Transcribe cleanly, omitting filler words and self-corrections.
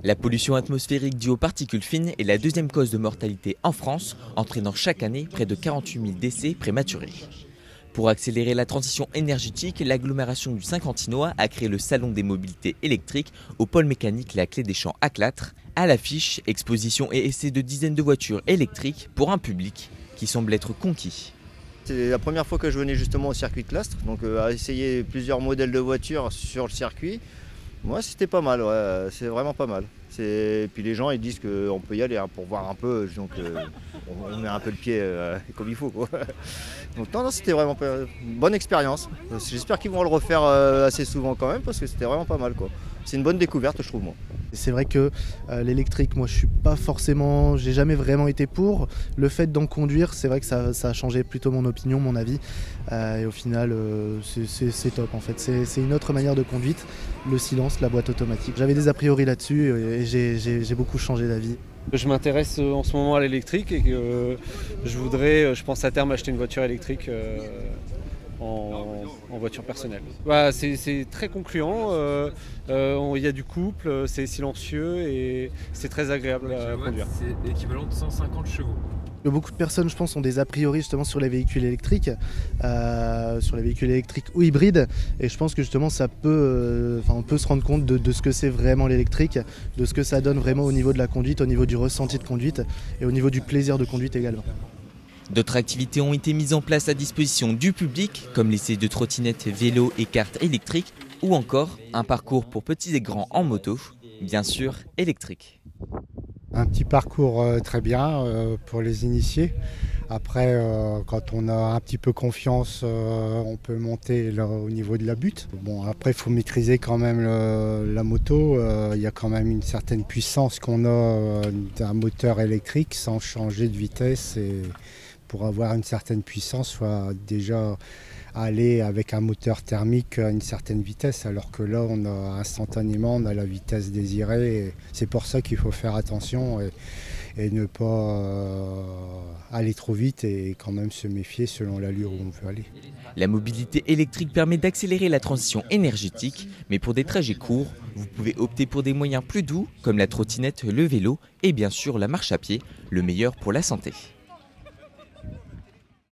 La pollution atmosphérique due aux particules fines est la deuxième cause de mortalité en France, entraînant chaque année près de 48 000 décès prématurés. Pour accélérer la transition énergétique, l'agglomération du Saint-Quentinois a créé le Salon des mobilités électriques au pôle mécanique La Clé des Champs à Clatre. À l'affiche, exposition et essai de dizaines de voitures électriques pour un public qui semble être conquis. C'est la première fois que je venais justement au circuit de Clastres, donc à essayer plusieurs modèles de voitures sur le circuit. Moi c'était pas mal, ouais, c'est vraiment pas mal. Et puis les gens ils disent qu'on peut y aller pour voir un peu, donc on met un peu le pied comme il faut, quoi. Donc non, c'était vraiment une bonne expérience. J'espère qu'ils vont le refaire assez souvent quand même parce que c'était vraiment pas mal, quoi. C'est une bonne découverte je trouve moi. C'est vrai que l'électrique, moi je suis pas forcément, j'ai jamais vraiment été pour. Le fait d'en conduire, c'est vrai que ça a changé plutôt mon opinion, mon avis. Et au final, c'est top en fait. C'est une autre manière de conduite, le silence, la boîte automatique. J'avais des a priori là-dessus et j'ai beaucoup changé d'avis. Je m'intéresse en ce moment à l'électrique et que je voudrais, je pense à terme, acheter une voiture électrique en voiture personnelle. Bah, c'est très concluant, il y a du couple, c'est silencieux et c'est très agréable à conduire. C'est équivalent de 150 chevaux. Beaucoup de personnes, je pense, ont des a priori justement sur les véhicules électriques, ou hybrides. Et je pense que justement, on peut se rendre compte de ce que c'est vraiment l'électrique, de ce que ça donne vraiment au niveau de la conduite, au niveau du ressenti de conduite et au niveau du plaisir de conduite également. D'autres activités ont été mises en place à disposition du public, comme l'essai de trottinettes, vélos et cartes électriques, ou encore un parcours pour petits et grands en moto, bien sûr électrique. Un petit parcours très bien pour les initiés. Après, quand on a un petit peu confiance, on peut monter là, au niveau de la butte. Bon, après, il faut maîtriser quand même la moto. Il y a quand même une certaine puissance qu'on a d'un moteur électrique sans changer de vitesse. Et pour avoir une certaine puissance, il faut déjà aller avec un moteur thermique à une certaine vitesse, alors que là, instantanément, on a la vitesse désirée. C'est pour ça qu'il faut faire attention et ne pas aller trop vite et quand même se méfier selon l'allure où on veut aller. La mobilité électrique permet d'accélérer la transition énergétique, mais pour des trajets courts, vous pouvez opter pour des moyens plus doux, comme la trottinette, le vélo et bien sûr la marche à pied, le meilleur pour la santé.